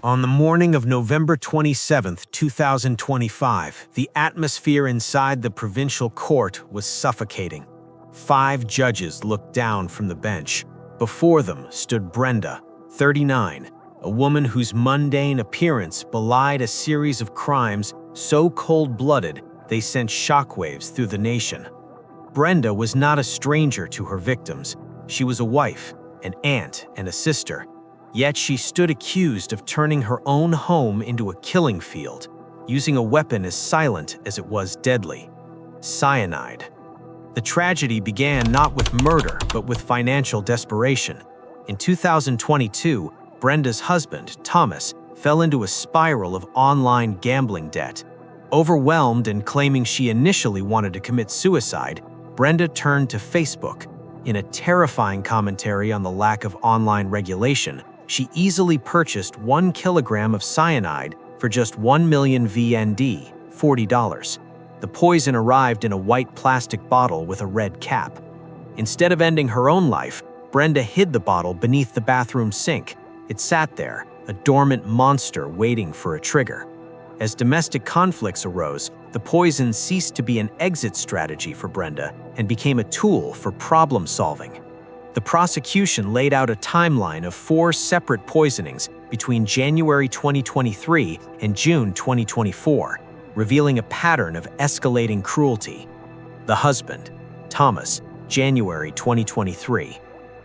On the morning of November 27, 2025, the atmosphere inside the provincial court was suffocating. 5 judges looked down from the bench. Before them stood Brenda, 39, a woman whose mundane appearance belied a series of crimes so cold-blooded they sent shockwaves through the nation. Brenda was not a stranger to her victims. She was a wife, an aunt, and a sister. Yet she stood accused of turning her own home into a killing field, using a weapon as silent as it was deadly: cyanide. The tragedy began not with murder, but with financial desperation. In 2022, Brenda's husband, Thomas, fell into a spiral of online gambling debt. Overwhelmed and claiming she initially wanted to commit suicide, Brenda turned to Facebook. In a terrifying commentary on the lack of online regulation, she easily purchased 1 kilogram of cyanide for just 1 million VND, $40. The poison arrived in a white plastic bottle with a red cap. Instead of ending her own life, Brenda hid the bottle beneath the bathroom sink. It sat there, a dormant monster waiting for a trigger. As domestic conflicts arose, the poison ceased to be an exit strategy for Brenda and became a tool for problem solving. The prosecution laid out a timeline of 4 separate poisonings between January 2023 and June 2024, revealing a pattern of escalating cruelty. The husband, Thomas, January 2023.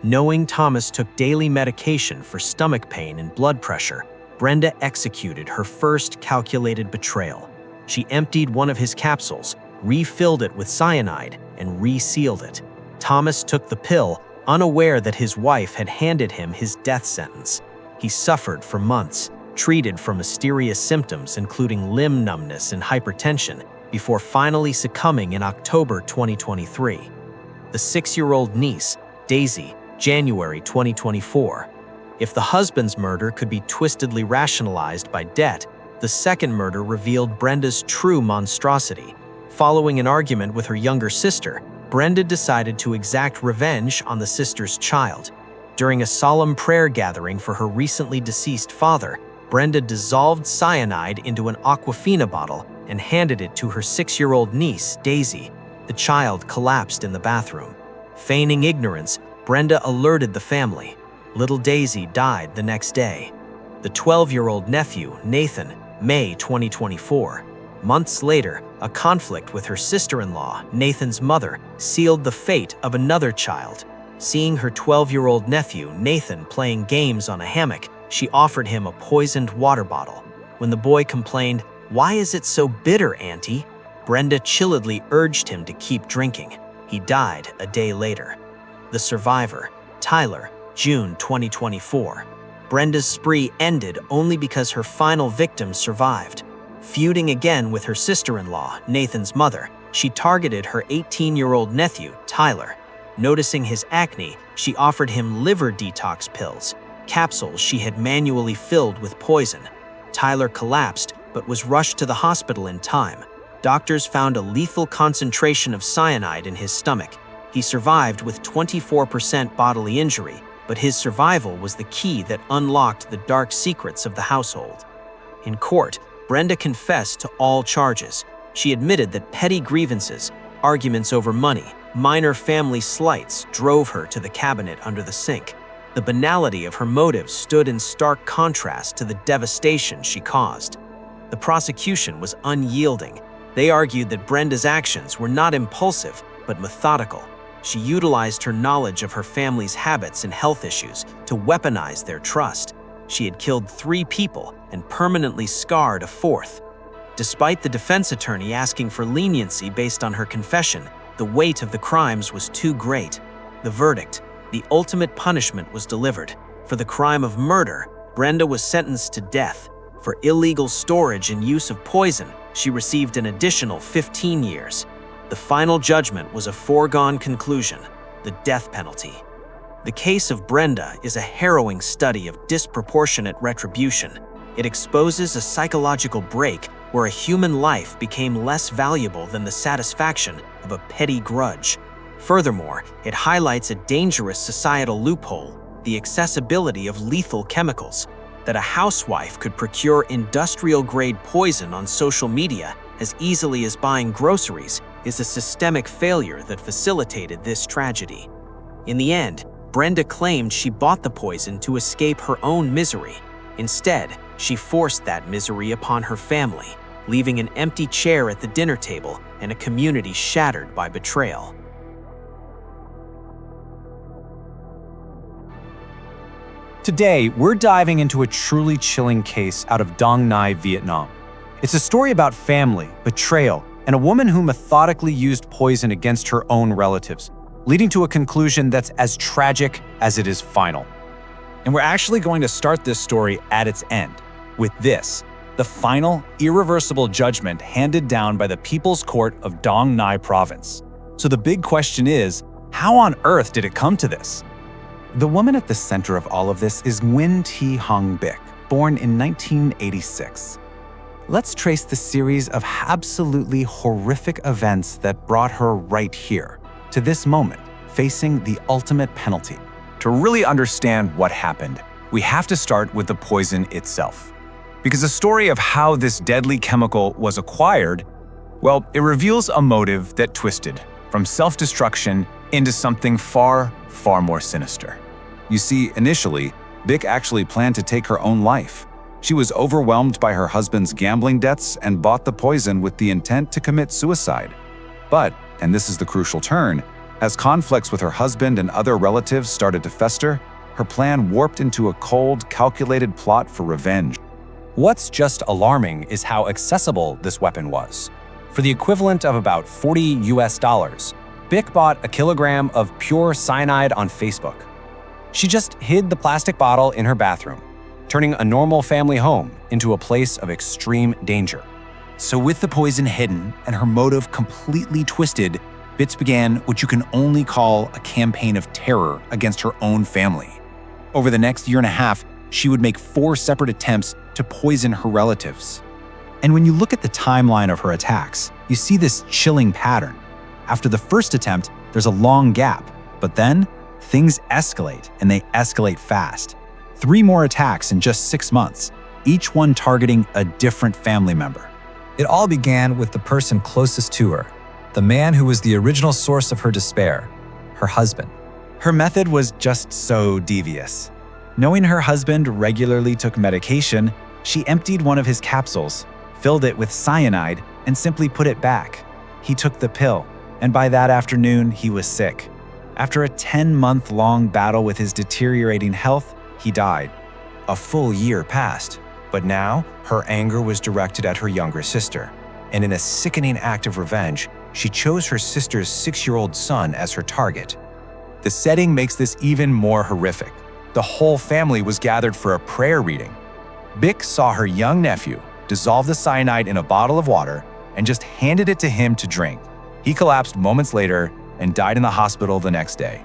Knowing Thomas took daily medication for stomach pain and blood pressure, Brenda executed her first calculated betrayal. She emptied one of his capsules, refilled it with cyanide, and resealed it. Thomas took the pill, unaware that his wife had handed him his death sentence. He suffered for months, treated for mysterious symptoms including limb numbness and hypertension, before finally succumbing in October 2023. The 6-year-old niece, Daisy, January 2024. If the husband's murder could be twistedly rationalized by debt, the second murder revealed Brenda's true monstrosity. Following an argument with her younger sister, Brenda decided to exact revenge on the sister's child. During a solemn prayer gathering for her recently deceased father, Brenda dissolved cyanide into an Aquafina bottle and handed it to her 6-year-old niece, Daisy. The child collapsed in the bathroom. Feigning ignorance, Brenda alerted the family. Little Daisy died the next day. The 12-year-old nephew, Nathan, May 2024. Months later, a conflict with her sister-in-law, Nathan's mother, sealed the fate of another child. Seeing her 12-year-old nephew, Nathan, playing games on a hammock, she offered him a poisoned water bottle. When the boy complained, "Why is it so bitter, Auntie?" Brenda chilledly urged him to keep drinking. He died a day later. The survivor, Tyler, June 2024. Brenda's spree ended only because her final victim survived. Feuding again with her sister-in-law, Nathan's mother, she targeted her 18-year-old nephew, Tyler. Noticing his acne, she offered him liver detox pills, capsules she had manually filled with poison. Tyler collapsed but was rushed to the hospital in time. Doctors found a lethal concentration of cyanide in his stomach. He survived with 24% bodily injury, but his survival was the key that unlocked the dark secrets of the household. In court, Brenda confessed to all charges. She admitted that petty grievances, arguments over money, minor family slights drove her to the cabinet under the sink. The banality of her motives stood in stark contrast to the devastation she caused. The prosecution was unyielding. They argued that Brenda's actions were not impulsive, but methodical. She utilized her knowledge of her family's habits and health issues to weaponize their trust. She had killed 3 people and permanently scarred a 4th. Despite the defense attorney asking for leniency based on her confession, the weight of the crimes was too great. The verdict, the ultimate punishment, was delivered. For the crime of murder, Brenda was sentenced to death. For illegal storage and use of poison, she received an additional 15 years. The final judgment was a foregone conclusion: the death penalty. The case of Brenda is a harrowing study of disproportionate retribution. It exposes a psychological break where a human life became less valuable than the satisfaction of a petty grudge. Furthermore, it highlights a dangerous societal loophole: the accessibility of lethal chemicals. That a housewife could procure industrial-grade poison on social media as easily as buying groceries is a systemic failure that facilitated this tragedy. In the end, Brenda claimed she bought the poison to escape her own misery. Instead, she forced that misery upon her family, leaving an empty chair at the dinner table and a community shattered by betrayal. Today, we're diving into a truly chilling case out of Dong Nai, Vietnam. It's a story about family, betrayal, and a woman who methodically used poison against her own relatives, leading to a conclusion that's as tragic as it is final. And we're actually going to start this story at its end, with this, the final, irreversible judgment handed down by the People's Court of Dong Nai Province. So the big question is, how on earth did it come to this? The woman at the center of all of this is Nguyen Thi Hong Bic, born in 1986. Let's trace the series of absolutely horrific events that brought her right here, to this moment, facing the ultimate penalty. To really understand what happened, we have to start with the poison itself. Because the story of how this deadly chemical was acquired, well, it reveals a motive that twisted from self-destruction into something far, far more sinister. You see, initially, Bic actually planned to take her own life. She was overwhelmed by her husband's gambling debts and bought the poison with the intent to commit suicide. But, and this is the crucial turn, as conflicts with her husband and other relatives started to fester, her plan warped into a cold, calculated plot for revenge. What's just alarming is how accessible this weapon was. For the equivalent of about $40, Bic bought a kilogram of pure cyanide on Facebook. She just hid the plastic bottle in her bathroom, turning a normal family home into a place of extreme danger. So with the poison hidden and her motive completely twisted, Bic began what you can only call a campaign of terror against her own family. Over the next year and a half, she would make 4 separate attempts to poison her relatives. And when you look at the timeline of her attacks, you see this chilling pattern. After the first attempt, there's a long gap, but then things escalate, and they escalate fast. 3 more attacks in just 6 months, each one targeting a different family member. It all began with the person closest to her, the man who was the original source of her despair, her husband. Her method was just so devious. Knowing her husband regularly took medication, she emptied one of his capsules, filled it with cyanide, and simply put it back. He took the pill, and by that afternoon, he was sick. After a 10-month-long battle with his deteriorating health, he died. A full year passed, but now her anger was directed at her younger sister. And in a sickening act of revenge, she chose her sister's 6-year-old son as her target. The setting makes this even more horrific. The whole family was gathered for a prayer reading. Bic saw her young nephew dissolve the cyanide in a bottle of water and just handed it to him to drink. He collapsed moments later and died in the hospital the next day.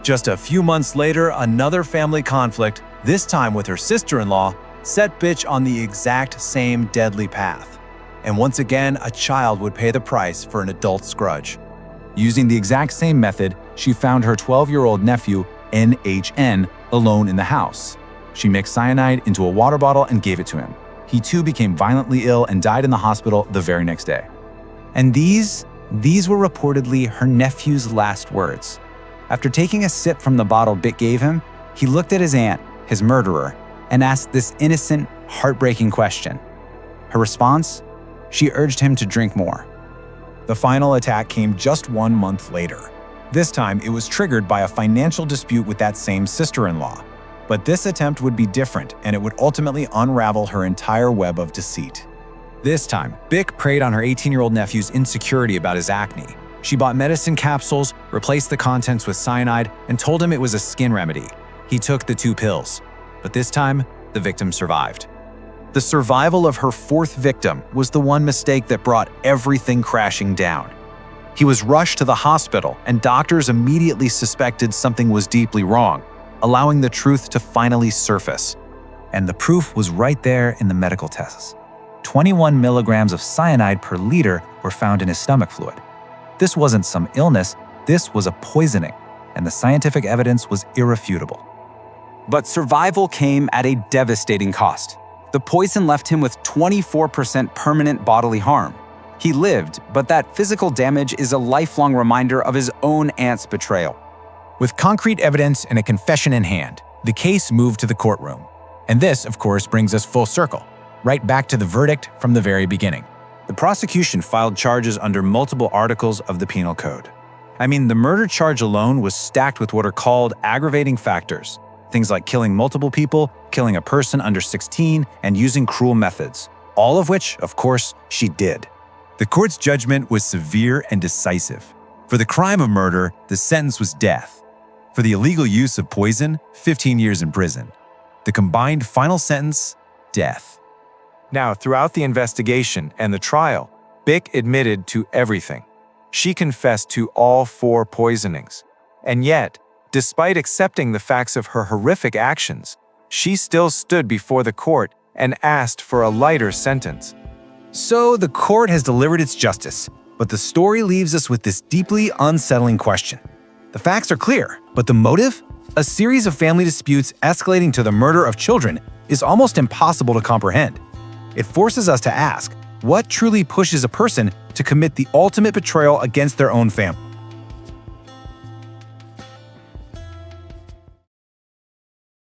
Just a few months later, another family conflict, this time with her sister-in-law, set Bic on the exact same deadly path. And once again, a child would pay the price for an adult's grudge. Using the exact same method, she found her 12-year-old nephew, NHN, alone in the house. She mixed cyanide into a water bottle and gave it to him. He too became violently ill and died in the hospital the very next day. And these were reportedly her nephew's last words. After taking a sip from the bottle Bic gave him, he looked at his aunt, his murderer, and asked this innocent, heartbreaking question. Her response? She urged him to drink more. The final attack came just 1 month later. This time, it was triggered by a financial dispute with that same sister-in-law. But this attempt would be different, and it would ultimately unravel her entire web of deceit. This time, Bic preyed on her 18-year-old nephew's insecurity about his acne. She bought medicine capsules, replaced the contents with cyanide, and told him it was a skin remedy. He took the 2 pills. But this time, the victim survived. The survival of her 4th victim was the one mistake that brought everything crashing down. He was rushed to the hospital, and doctors immediately suspected something was deeply wrong, allowing the truth to finally surface. And the proof was right there in the medical tests. 21 milligrams of cyanide per liter were found in his stomach fluid. This wasn't some illness, this was a poisoning, and the scientific evidence was irrefutable. But survival came at a devastating cost. The poison left him with 24% permanent bodily harm. He lived, but that physical damage is a lifelong reminder of his own aunt's betrayal. With concrete evidence and a confession in hand, the case moved to the courtroom. And this, of course, brings us full circle, right back to the verdict from the very beginning. The prosecution filed charges under multiple articles of the Penal Code. I mean, the murder charge alone was stacked with what are called aggravating factors. Things like killing multiple people, killing a person under 16, and using cruel methods. All of which, of course, she did. The court's judgment was severe and decisive. For the crime of murder, the sentence was death. For the illegal use of poison, 15 years in prison. The combined final sentence, death. Now, throughout the investigation and the trial, Bick admitted to everything. She confessed to all 4 poisonings. And yet, despite accepting the facts of her horrific actions, she still stood before the court and asked for a lighter sentence. So the court has delivered its justice, but the story leaves us with this deeply unsettling question. The facts are clear, but the motive? A series of family disputes escalating to the murder of children is almost impossible to comprehend. It forces us to ask, what truly pushes a person to commit the ultimate betrayal against their own family?